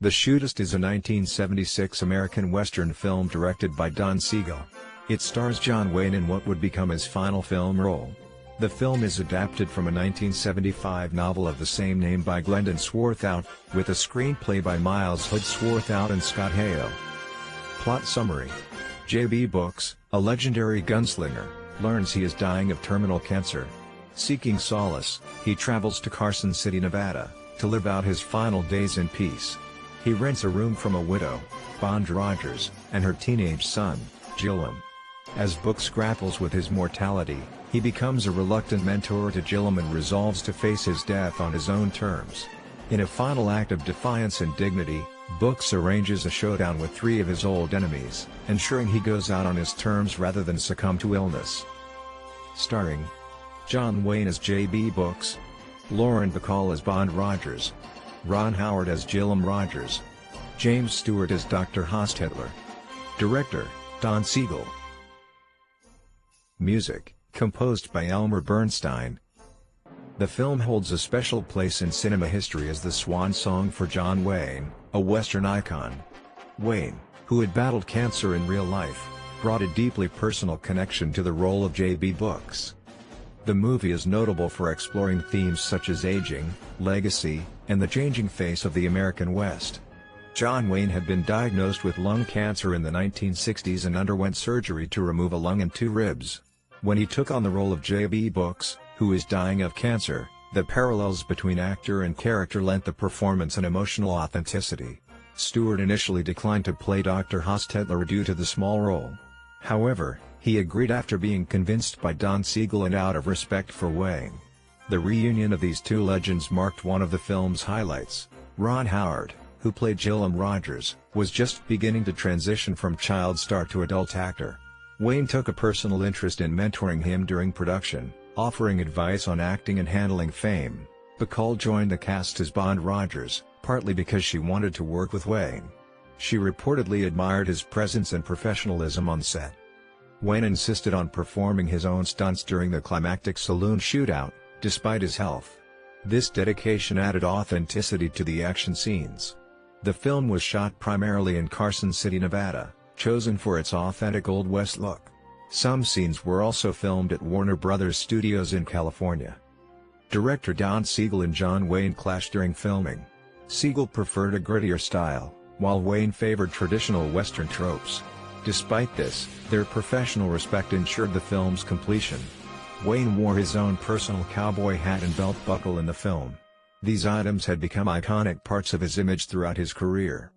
The Shootist is a 1976 American Western film directed by Don Siegel. It stars John Wayne in what would become his final film role. The film is adapted from a 1975 novel of the same name by Glendon Swarthout, with a screenplay by Miles Hood Swarthout and Scott Hale. Plot summary. J.B. Books, a legendary gunslinger, learns he is dying of terminal cancer. Seeking solace, he travels to Carson City, Nevada, to live out his final days in peace. He rents a room from a widow, Bond Rogers, and her teenage son, Gillum. As Books grapples with his mortality, he becomes a reluctant mentor to Gillum and resolves to face his death on his own terms. In a final act of defiance and dignity, Books arranges a showdown with three of his old enemies, ensuring he goes out on his terms rather than succumb to illness. Starring John Wayne as J.B. Books, Lauren Bacall as Bond Rogers, Ron Howard as Gillum Rogers, James Stewart as Dr. Hostetler. Director, Don Siegel. Music, composed by Elmer Bernstein. The film holds a special place in cinema history as the swan song for John Wayne, a Western icon. Wayne, who had battled cancer in real life, brought a deeply personal connection to the role of J.B. Books. The movie is notable for exploring themes such as aging, legacy, and the changing face of the American West. John Wayne had been diagnosed with lung cancer in the 1960s and underwent surgery to remove a lung and two ribs. When he took on the role of J.B. Books, who is dying of cancer, the parallels between actor and character lent the performance an emotional authenticity. Stewart initially declined to play Dr. Hostetler due to the small role. However, he agreed after being convinced by Don Siegel and out of respect for Wayne. The reunion of these two legends marked one of the film's highlights. Ron Howard, who played Gillum Rogers, was just beginning to transition from child star to adult actor. Wayne took a personal interest in mentoring him during production, offering advice on acting and handling fame. Bacall joined the cast as Bond Rogers, partly because she wanted to work with Wayne. She reportedly admired his presence and professionalism on set. Wayne insisted on performing his own stunts during the climactic saloon shootout, despite his health. This dedication added authenticity to the action scenes. The film was shot primarily in Carson City, Nevada, chosen for its authentic Old West look. Some scenes were also filmed at Warner Brothers Studios in California. Director Don Siegel and John Wayne clashed during filming. Siegel preferred a grittier style, while Wayne favored traditional Western tropes. Despite this, their professional respect ensured the film's completion. Wayne wore his own personal cowboy hat and belt buckle in the film. These items had become iconic parts of his image throughout his career.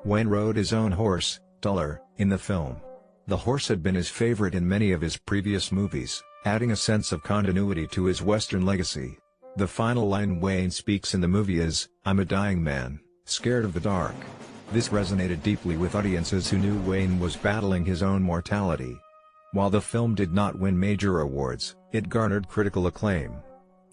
Wayne rode his own horse, Duller, in the film. The horse had been his favorite in many of his previous movies, adding a sense of continuity to his Western legacy. The final line Wayne speaks in the movie is, "I'm a dying man, scared of the dark." This resonated deeply with audiences who knew Wayne was battling his own mortality. While the film did not win major awards, it garnered critical acclaim.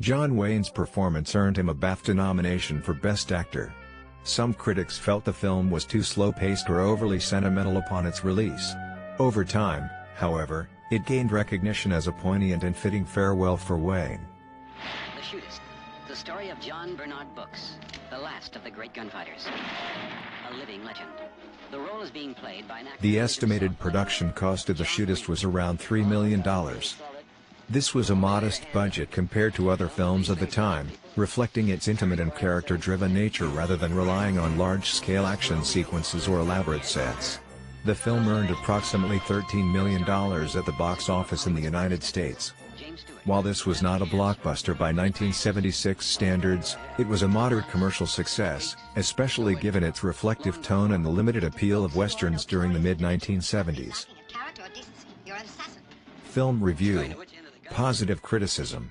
John Wayne's performance earned him a BAFTA nomination for Best Actor. Some critics felt the film was too slow-paced or overly sentimental upon its release. Over time, however, it gained recognition as a poignant and fitting farewell for Wayne. The Shootist, the story of John Bernard Books, the last of the great gunfighters. A living legend. The role is being played by an actor. The estimated production cost of The Shootist was around $3 million. This was a modest budget compared to other films of the time, reflecting its intimate and character-driven nature rather than relying on large-scale action sequences or elaborate sets. The film earned approximately $13 million at the box office in the United States. While this was not a blockbuster by 1976 standards, it was a moderate commercial success, especially given its reflective tone and the limited appeal of westerns during the mid-1970s. Film review. Positive criticism.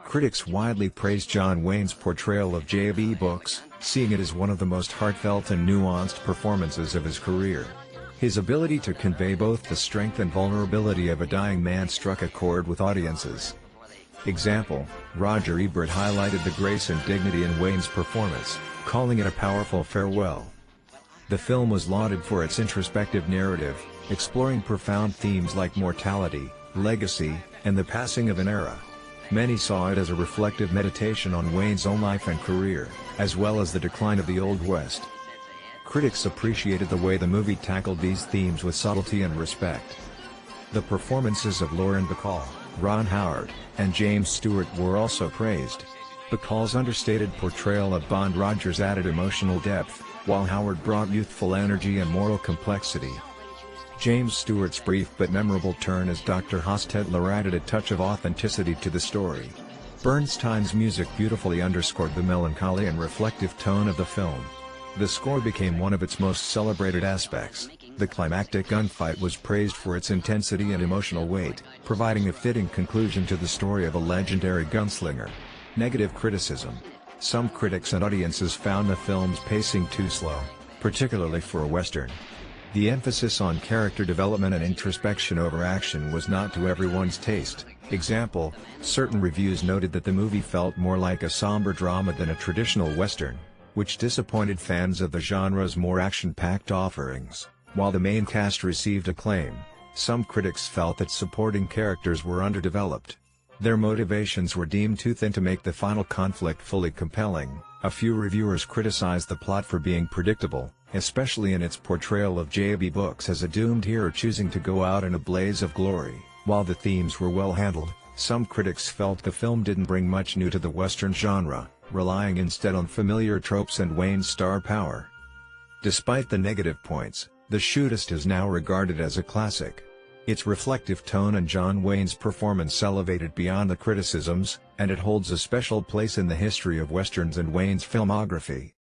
Critics widely praised John Wayne's portrayal of J.B. Books, seeing it as one of the most heartfelt and nuanced performances of his career. His ability to convey both the strength and vulnerability of a dying man struck a chord with audiences. Example, Roger Ebert highlighted the grace and dignity in Wayne's performance, calling it a powerful farewell. The film was lauded for its introspective narrative, exploring profound themes like mortality, legacy, and the passing of an era. Many saw it as a reflective meditation on Wayne's own life and career, as well as the decline of the Old West. Critics appreciated the way the movie tackled these themes with subtlety and respect. The performances of Lauren Bacall, Ron Howard, and James Stewart were also praised. Bacall's understated portrayal of Bond Rogers added emotional depth, while Howard brought youthful energy and moral complexity. James Stewart's brief but memorable turn as Dr. Hostetler added a touch of authenticity to the story. Bernstein's music beautifully underscored the melancholy and reflective tone of the film. The score became one of its most celebrated aspects. The climactic gunfight was praised for its intensity and emotional weight, providing a fitting conclusion to the story of a legendary gunslinger. Negative criticism. Some critics and audiences found the film's pacing too slow, particularly for a Western. The emphasis on character development and introspection over action was not to everyone's taste. Example, certain reviews noted that the movie felt more like a somber drama than a traditional Western, which disappointed fans of the genre's more action-packed offerings. While the main cast received acclaim, some critics felt that supporting characters were underdeveloped. Their motivations were deemed too thin to make the final conflict fully compelling. A few reviewers criticized the plot for being predictable, especially in its portrayal of J.B. Brooks as a doomed hero choosing to go out in a blaze of glory. While the themes were well handled, some critics felt the film didn't bring much new to the Western genre, relying instead on familiar tropes and Wayne's star power. Despite the negative points, The Shootist is now regarded as a classic. Its reflective tone and John Wayne's performance elevated beyond the criticisms, and it holds a special place in the history of Westerns and Wayne's filmography.